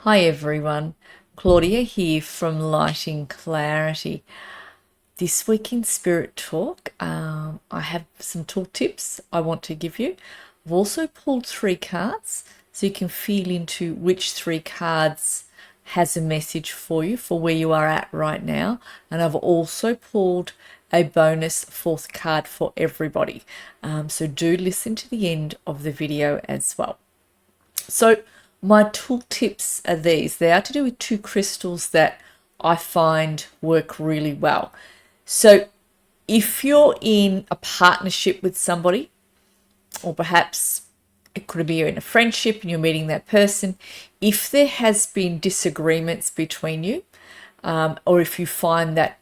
Hi everyone, Claudia here from Lighting Clarity. This week in Spirit Talk, I have some tool tips I want to give you. I've also pulled 3 cards so you can feel into which 3 cards has a message for you for where you are at right now. And I've also pulled a bonus 4th card for everybody. So do listen to the end of the video as well. So my tool tips are these. They are to do with 2 crystals that I find work really well. So if you're in a partnership with somebody, or perhaps it could be you're in a friendship and you're meeting that person, if there has been disagreements between you, or if you find that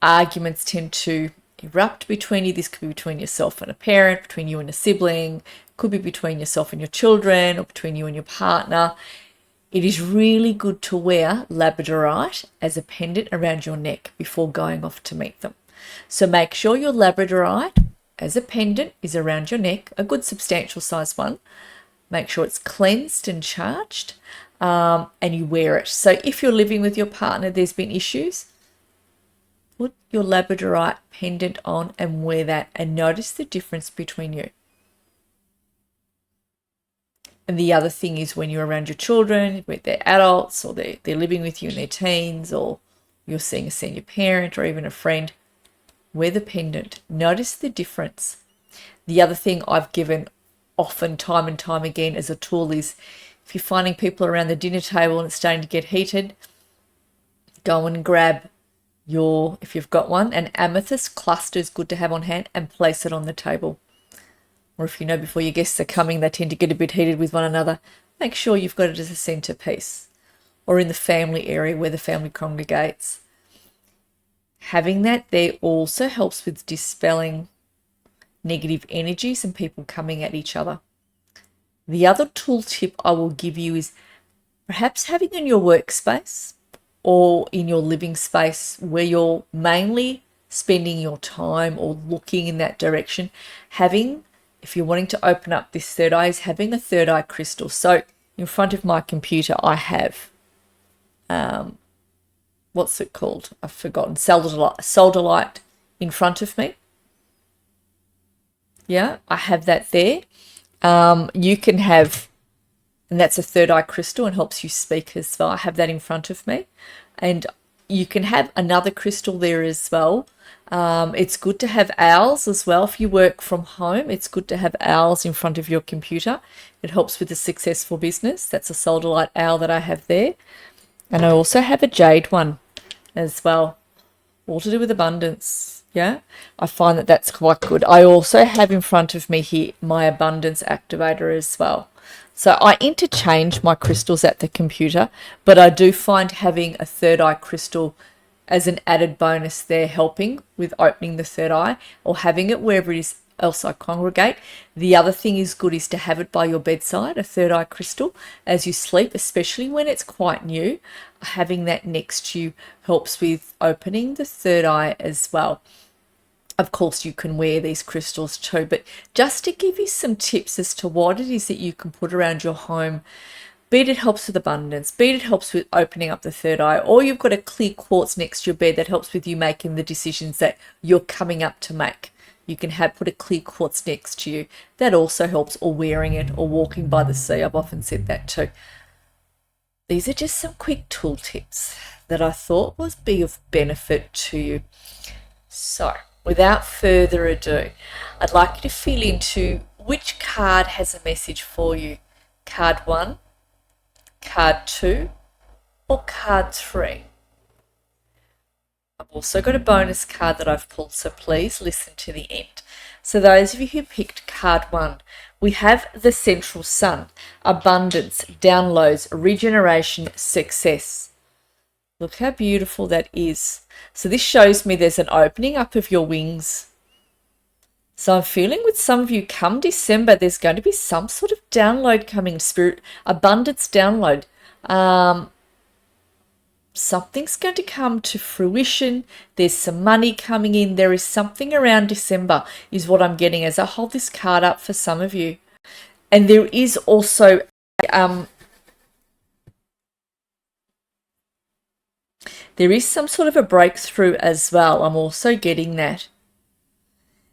arguments tend to erupt between you, this could be between yourself and a parent, between you and a sibling, could be between yourself and your children, or between you and your partner. It is really good to wear labradorite as a pendant around your neck before going off to meet them. So make sure your labradorite as a pendant is around your neck, a good substantial size one. Make sure it's cleansed and charged, and you wear it. So if you're living with your partner, there's been issues, put your labradorite pendant on and wear that and notice the difference between you. And the other thing is when you're around your children, whether they're adults or they're living with you in their teens, or you're seeing a senior parent or even a friend, wear the pendant. Notice the difference. The other thing I've given often time and time again as a tool is if you're finding people around the dinner table and it's starting to get heated, go and grab if you've got one, an amethyst cluster is good to have on hand and place it on the table. Or if you know before your guests are coming, they tend to get a bit heated with one another, make sure you've got it as a centerpiece or in the family area where the family congregates. Having that there also helps with dispelling negative energies and people coming at each other. The other tool tip I will give you is perhaps having in your workspace or in your living space where you're mainly spending your time or looking in that direction, if you're wanting to open up this third eye, is having a third eye crystal. So in front of my computer, I have, what's it called? I've forgotten. Sodalite in front of me. Yeah, I have that there. You can have, and that's a third eye crystal and helps you speak as well. I have that in front of me. And you can have another crystal there as well. It's good to have owls as well. If you work from home, it's good to have owls in front of your computer. It helps with a successful business. That's a sodalite owl that I have there. And I also have a jade one as well, all to do with abundance. Yeah, I find that that's quite good. I also have in front of me here my abundance activator as well. So I interchange my crystals at the computer, but I do find having a third eye crystal as an added bonus there, helping with opening the third eye or having it wherever it is else I congregate. The other thing is good is to have it by your bedside, a third eye crystal, as you sleep, especially when it's quite new. Having that next to you helps with opening the third eye as well. Of course, you can wear these crystals too, but just to give you some tips as to what it is that you can put around your home, be it helps with abundance, be it helps with opening up the third eye, or you've got a clear quartz next to your bed that helps with you making the decisions that you're coming up to make. You can put a clear quartz next to you. That also helps, or wearing it, or walking by the sea. I've often said that too. These are just some quick tool tips that I thought would be of benefit to you. So, without further ado, I'd like you to feel into which card has a message for you. Card 1, card 2, or card 3. I've also got a bonus card that I've pulled, so please listen to the end. So those of you who picked card 1, we have the central sun, abundance, downloads, regeneration, success. Look how beautiful that is. So this shows me there's an opening up of your wings. So I'm feeling with some of you, come December, there's going to be some sort of download coming, spirit, abundance download. Something's going to come to fruition. There's some money coming in. There is something around December is what I'm getting as I hold this card up for some of you. And there is also There is some sort of a breakthrough as well. I'm also getting that.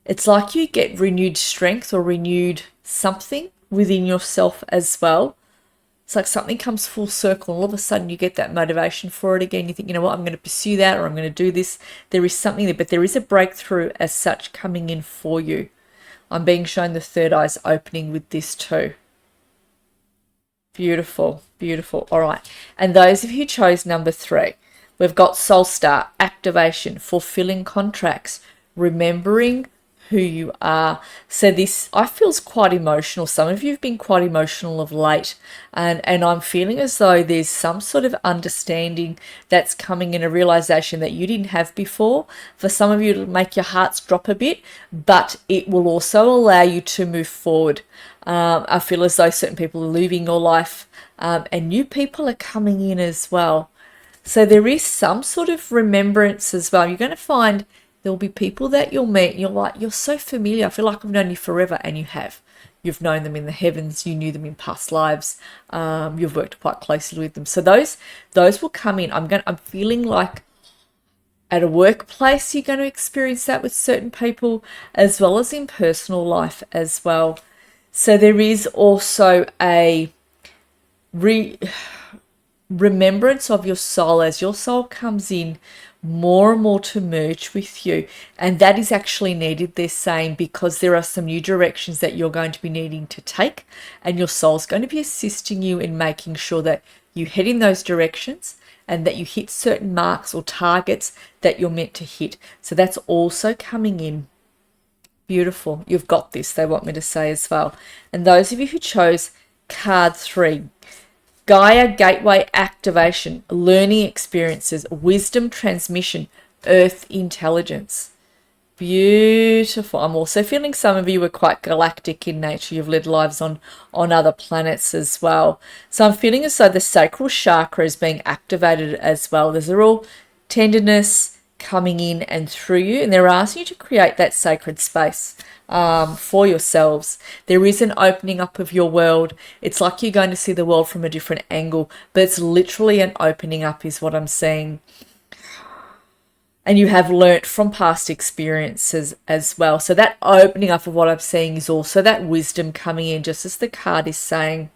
It's like you get renewed strength or renewed something within yourself as well. It's like something comes full circle and all of a sudden you get that motivation for it again. You think, you know what, I'm going to pursue that, or I'm going to do this. There is something there, but there is a breakthrough as such coming in for you. I'm being shown the third eye's opening with this too. Beautiful, beautiful. All right. And those of you who chose number 3, we've got Soul Star, activation, fulfilling contracts, remembering who you are. So this, I feel, is quite emotional. Some of you have been quite emotional of late, and I'm feeling as though there's some sort of understanding that's coming in, a realization that you didn't have before. For some of you, it'll make your hearts drop a bit, but it will also allow you to move forward. I feel as though certain people are leaving your life, and new people are coming in as well. So there is some sort of remembrance as well. You're going to find there'll be people that you'll meet and you're like, you're so familiar. I feel like I've known you forever, and you have. You've known them in the heavens. You knew them in past lives. You've worked quite closely with them. So those will come in. I'm feeling like at a workplace you're going to experience that with certain people, as well as in personal life as well. So there is also a remembrance of your soul as your soul comes in more and more to merge with you, and that is actually needed, they're saying, because there are some new directions that you're going to be needing to take, and your soul's going to be assisting you in making sure that you head in those directions and that you hit certain marks or targets that you're meant to hit. So that's also coming in. Beautiful. You've got this, they want me to say as well. And those of you who chose card 3, Gaia Gateway activation, learning experiences, wisdom transmission, earth intelligence. Beautiful. I'm also feeling some of you are quite galactic in nature. You've led lives on other planets as well. So I'm feeling as though the sacral chakra is being activated as well. There's a real tenderness coming in and through you, and they're asking you to create that sacred space for yourselves. There is an opening up of your world. It's like you're going to see the world from a different angle, but it's literally an opening up is what I'm seeing. And you have learnt from past experiences as well. So that opening up of what I'm seeing is also that wisdom coming in, just as the card is saying.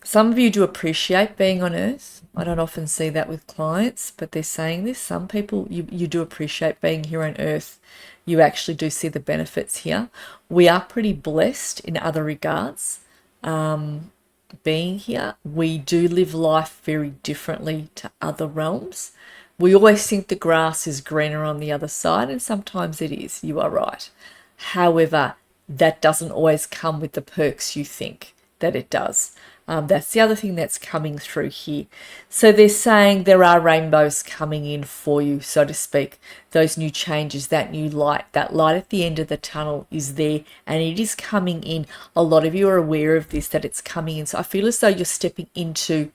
Some of you do appreciate being on earth. I don't often see that with clients, but they're saying this. Some people, you do appreciate being here on earth. You actually do see the benefits here. We are pretty blessed in other regards. Being here, we do live life very differently to other realms. We always think the grass is greener on the other side, and sometimes it is. You are right. However, that doesn't always come with the perks you think that it does. That's the other thing that's coming through here. So they're saying there are rainbows coming in for you, so to speak. Those new changes, that new light, that light at the end of the tunnel is there, and it is coming in. A lot of you are aware of this, that it's coming in. So I feel as though you're stepping into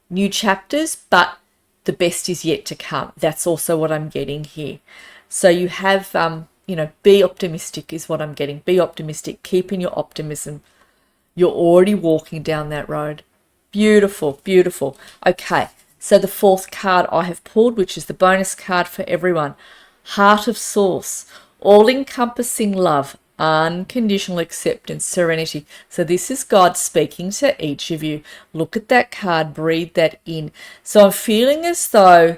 new chapters, but the best is yet to come. That's also what I'm getting here. So you have, be optimistic is what I'm getting. Be optimistic. Keep in your optimism. You're already walking down that road. Beautiful, beautiful. Okay, so the 4th card I have pulled, which is the bonus card for everyone. Heart of Source, all-encompassing love, unconditional acceptance, serenity. So this is God speaking to each of you. Look at that card, breathe that in. So I'm feeling as though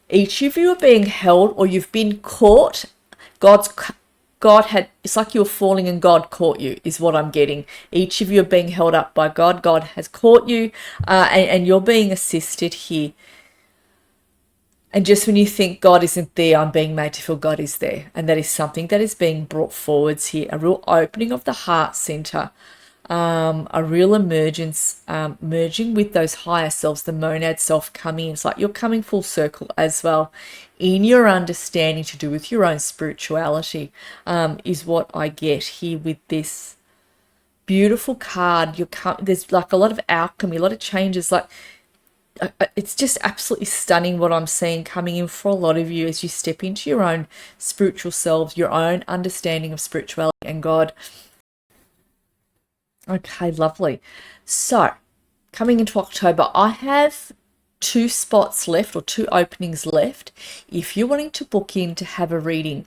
each of you are being held, or you've been caught. It's like you were falling and God caught you, is what I'm getting. Each of you are being held up by God. God has caught you, and you're being assisted here. And just when you think God isn't there, I'm being made to feel God is there. And that is something that is being brought forwards here. A real opening of the heart center. A real emergence, merging with those higher selves, the monad self coming in. It's like you're coming full circle as well in your understanding to do with your own spirituality, is what I get here with this beautiful card. There's like a lot of alchemy, a lot of changes. Like it's just absolutely stunning what I'm seeing coming in for a lot of you as you step into your own spiritual selves, your own understanding of spirituality and God. Okay, lovely. So, coming into October, I have 2 spots left, or 2 openings left, if you're wanting to book in to have a reading.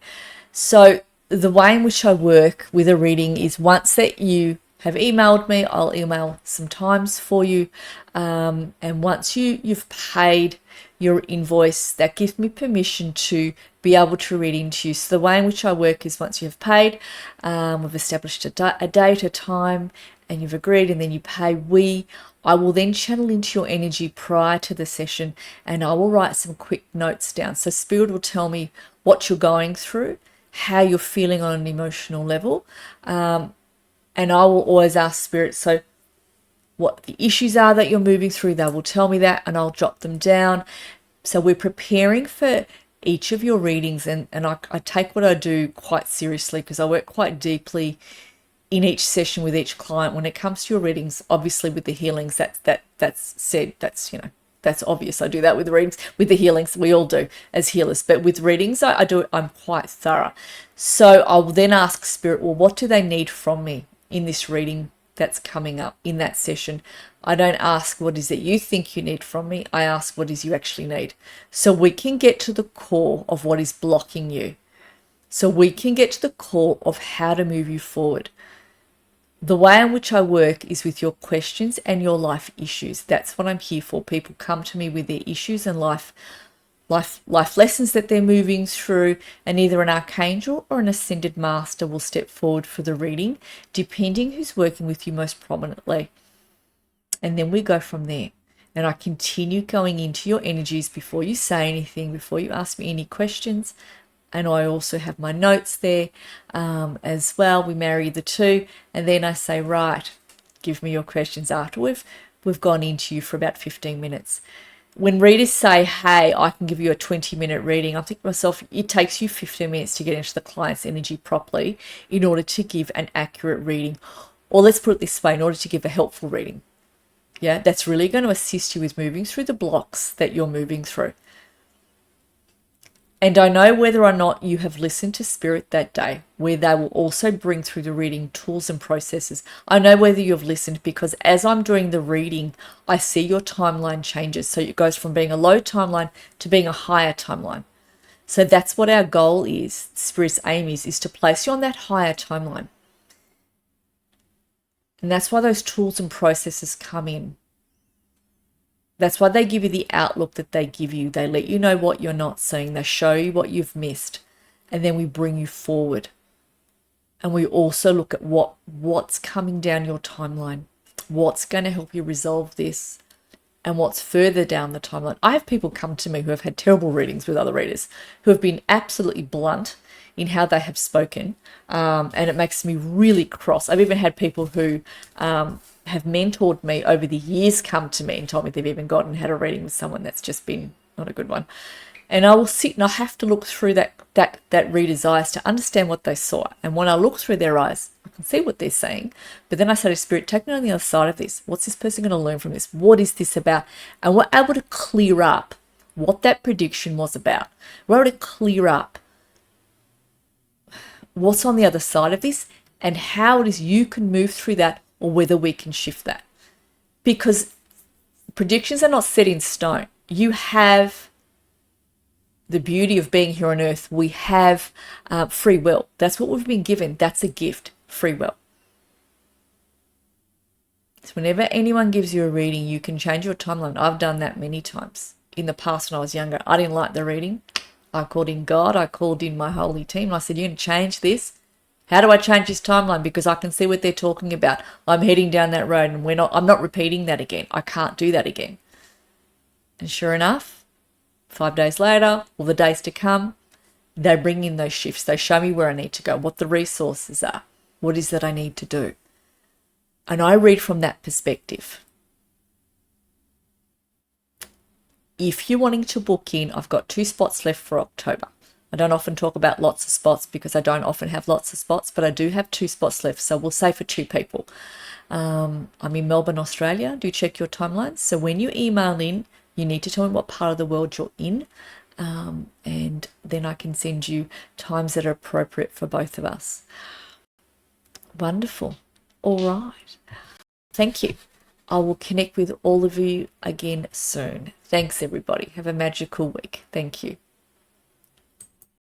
So the way in which I work with a reading is, once that you have emailed me, I'll email some times for you. And once you've paid your invoice, that gives me permission to be able to read into you. So the way in which I work is, once you've paid, we've established a date, a time, and you've agreed, and then you pay, I will then channel into your energy prior to the session, and I will write some quick notes down. So Spirit will tell me what you're going through, how you're feeling on an emotional level, and I will always ask Spirit, so what the issues are that you're moving through. They will tell me that, and I'll jot them down. So we're preparing for each of your readings, and I take what I do quite seriously, because I work quite deeply in each session with each client. When it comes to your readings, obviously with the healings, that's said, that's obvious. I do that with the readings. With the healings, we all do as healers, but with readings, I'm quite thorough. So I will then ask Spirit, well, what do they need from me in this reading that's coming up in that session? I don't ask what is it you think you need from me. I ask what is you actually need, so we can get to the core of what is blocking you, so we can get to the core of how to move you forward. The way in which I work is with your questions and your life issues. That's what I'm here for. People come to me with their issues and life lessons that they're moving through, and either an archangel or an ascended master will step forward for the reading, depending who's working with you most prominently. And then we go from there. And I continue going into your energies before you say anything, before you ask me any questions. And I also have my notes there as well. We marry the two. And then I say, right, give me your questions after we've gone into you for about 15 minutes. When readers say, hey, I can give you a 20-minute reading, I think to myself, it takes you 15 minutes to get into the client's energy properly in order to give an accurate reading. Or let's put it this way, in order to give a helpful reading. Yeah, that's really going to assist you with moving through the blocks that you're moving through. And I know whether or not you have listened to Spirit that day, where they will also bring through the reading tools and processes. I know whether you've listened, because as I'm doing the reading, I see your timeline changes. So it goes from being a low timeline to being a higher timeline. So that's what our goal is. Spirit's aim is to place you on that higher timeline. And that's why those tools and processes come in. That's why they give you the outlook that they give you. They let you know what you're not seeing. They show you what you've missed. And then we bring you forward. And we also look at what's coming down your timeline. What's going to help you resolve this. And what's further down the timeline. I have people come to me who have had terrible readings with other readers, who have been absolutely blunt in how they have spoken. And it makes me really cross. I've even had people who have mentored me over the years come to me and told me they've even gone and had a reading with someone that's just been not a good one. And I will sit and I have to look through that reader's eyes to understand what they saw. And when I look through their eyes, I can see what they're saying. But then I say to Spirit, take me on the other side of this. What's this person going to learn from this? What is this about? And we're able to clear up what that prediction was about. We're able to clear up what's on the other side of this and how it is you can move through that, or whether we can shift that. Because predictions are not set in stone. You have the beauty of being here on earth. We have free will. That's what we've been given. That's a gift, free will. So whenever anyone gives you a reading, you can change your timeline. I've done that many times. In the past, when I was younger, I didn't like the reading. I called in God. I called in my holy team. And I said, you're going to change this? How do I change this timeline? Because I can see what they're talking about. I'm heading down that road, and I'm not repeating that again. I can't do that again. And sure enough, 5 days later, or the days to come, they bring in those shifts. They show me where I need to go, what the resources are, what is that I need to do. And I read from that perspective. If you're wanting to book in, I've got 2 spots left for October. I don't often talk about lots of spots because I don't often have lots of spots, but I do have 2 spots left. So we'll say for 2 people. I'm in Melbourne, Australia. Do check your timelines. So when you email in, you need to tell me what part of the world you're in. And then I can send you times that are appropriate for both of us. Wonderful. All right. Thank you. I will connect with all of you again soon. Thanks, everybody. Have a magical week. Thank you.